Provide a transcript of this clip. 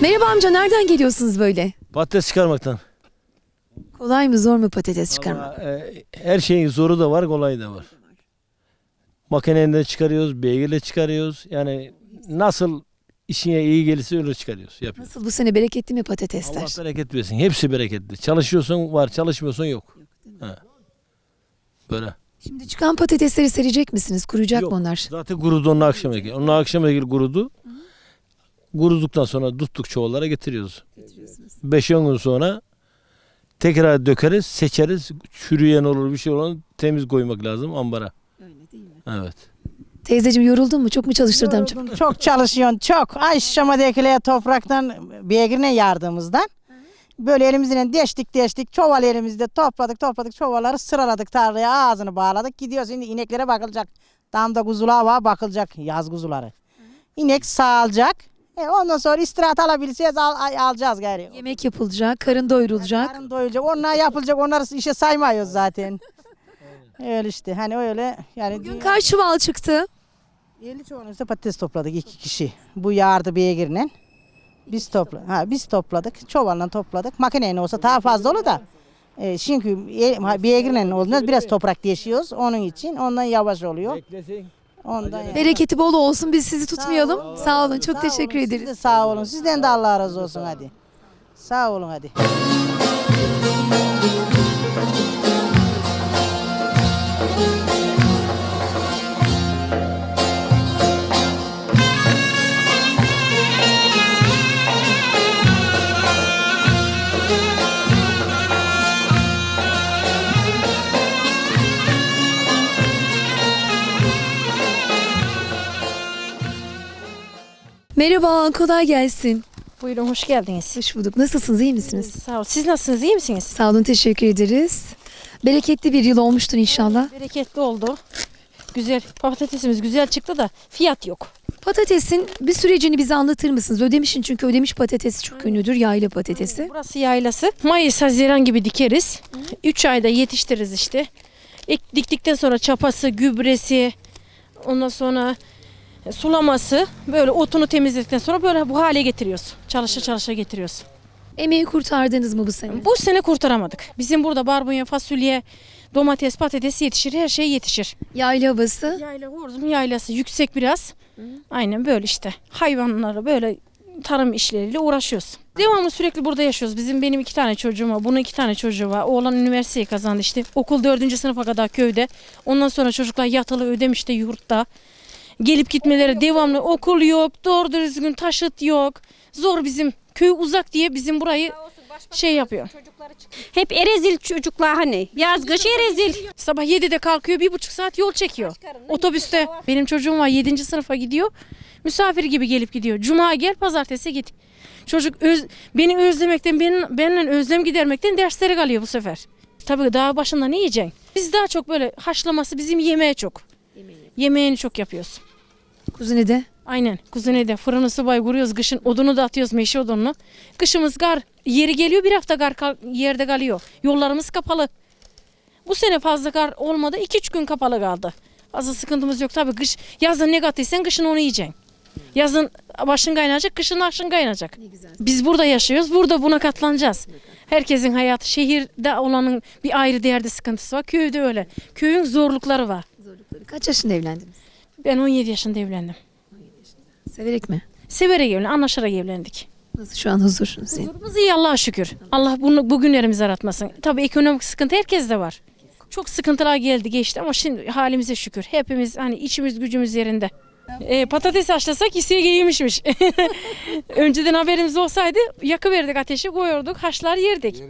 Merhaba amca, nereden geliyorsunuz böyle? Patates çıkarmaktan. Kolay mı zor mu patates çıkarmak? Ama, her şeyin zoru da var, kolayı da var. Makineyle çıkarıyoruz, beygirle çıkarıyoruz. Yani nasıl işine iyi gelirse öyle çıkarıyoruz, yapıyoruz. Nasıl bu sene bereketli mi patatesler? Allah bereket versin. Hepsi bereketli. Çalışıyorsun var, çalışmıyorsun yok. Ha. Böyle. Şimdi çıkan patatesleri serecek misiniz? Kuruyacak Yok. mı onlar? Zaten kurudu onun akşam ekili. Onun akşam ekili kurudu. Kuruduktan sonra tuttuk çuvallara getiriyoruz. 5-10 gün sonra tekrar dökeriz, seçeriz. Çürüyen olur, bir şey olur. Temiz koymak lazım ambara. Öyle değil mi? Evet. Teyzeciğim, yoruldun mu? Çok mu çalıştırdı amca? Yoruldum, çok çalışıyorsun çok. Aşamadakilere topraktan beygirine yardımımızdan. Böyle elimizle deştik çuval elimizde topladık çuvalları sıraladık tarlaya ağzını bağladık gidiyoruz. Şimdi ineklere bakılacak. Damda kuzular var bakılacak yaz kuzuları. İnek sağılacak. Ondan sonra istirahat alabileceğiz alacağız gari. Yemek yapılacak, karın doyurulacak. Karın doyulacak onlar yapılacak onları işe saymıyoruz zaten. Öyle işte hani öyle yani. Bugün kaç çuval çıktı? 50 çuvalımızda patates topladık 2 kişi. Bu yardı beygirle. Biz topladık. Çuvalla topladık. Makineyle olsa daha fazla olur da. Çünkü beygirle olduğunda biraz toprak değişiyoruz. Onun için ondan yavaş oluyor. Ondan yani. Bereketi bol olsun, biz sizi tutmayalım. Sağ olun, çok teşekkür Siz de ederiz. sağ olun. Sizden de Allah razı olsun hadi. Sağ olun hadi. Merhaba, kolay gelsin. Buyurun, hoş geldiniz. Hoş bulduk. Nasılsınız, iyi misiniz? Sağ ol. Siz nasılsınız, iyi misiniz? Sağ olun, teşekkür ederiz. Bereketli bir yıl olmuştur inşallah. Bereketli oldu. Güzel, patatesimiz güzel çıktı da fiyat yok. Patatesin bir sürecini bize anlatır mısınız? Ödemiş'in çünkü Ödemiş patatesi çok ünlüdür, yayla patatesi. Burası yaylası. Mayıs, Haziran gibi dikeriz. 3 ayda yetiştiririz işte. Diktikten sonra çapası, gübresi, ondan sonra sulaması, böyle otunu temizledikten sonra böyle bu hale getiriyoruz. Çalışa getiriyoruz. Emeği kurtardınız mı bu sene? Bu sene kurtaramadık. Bizim burada barbunya, fasulye, domates, patates yetişir, her şey yetişir. Yayla havası. Yayla, Horzum yaylası yüksek biraz. Aynen böyle işte. Hayvanlara böyle tarım işleriyle uğraşıyoruz. Devamlı sürekli burada yaşıyoruz. Benim 2 tane çocuğum var. Bunun 2 tane çocuğu var. Oğlan üniversiteyi kazandı işte. Okul 4. sınıfa kadar köyde. Ondan sonra çocuklar yatılı Ödemiş'te yurtta. Gelip gitmeleri devamlı, okul yok, doğru düzgün taşıt yok. Zor bizim köy uzak diye bizim burayı şey yapıyor. Hep erezil çocuklar hani. Yaz kış erezil. Sabah 7'de kalkıyor, 1,5 saat yol çekiyor. Otobüste. Benim çocuğum var 7. sınıfa gidiyor. Misafir gibi gelip gidiyor. Cuma gel, pazartesi git. Çocuk beni özlemekten, benimle özlem gidermekten dersleri kalıyor bu sefer. Tabii dağ başında ne yiyeceksin? Biz daha çok böyle haşlaması, bizim yemeğe çok. Yemeğini çok yapıyoruz. Kuzinede. Aynen. Kuzinede fırını sıvayı kuruyoruz. Kışın odunu da atıyoruz, meşe odununu. Kışımız kar. Yeri geliyor, bir hafta kar yerde kalıyor. Yollarımız kapalı. Bu sene fazla kar olmadı. 2-3 gün kapalı kaldı. Fazla sıkıntımız yok. Tabii yazın ne kattıysan kışın onu yiyeceksin. Yazın başın kaynayacak, kışın aşın kaynayacak. Biz burada yaşıyoruz. Burada buna katlanacağız. Herkesin hayatı, şehirde olanın bir ayrı değerde sıkıntısı var. Köyde öyle. Köyün zorlukları var. Kaç yaşında evlendiniz? Ben 17 yaşında evlendim. Severek mi? Severek evlendik, anlaşarak evlendik. Nasıl şu an huzur? Huzurumuz iyi Allah'a şükür. Allah bu günlerimizi aratmasın. Tabii ekonomik sıkıntı herkeste var. Çok sıkıntılar geldi geçti ama şimdi halimize şükür. Hepimiz hani içimiz gücümüz yerinde. Patates haşlasak hisseye geliyormuşmuş. Önceden haberimiz olsaydı yakıverdik ateşi koyuyorduk haşlar yerdik.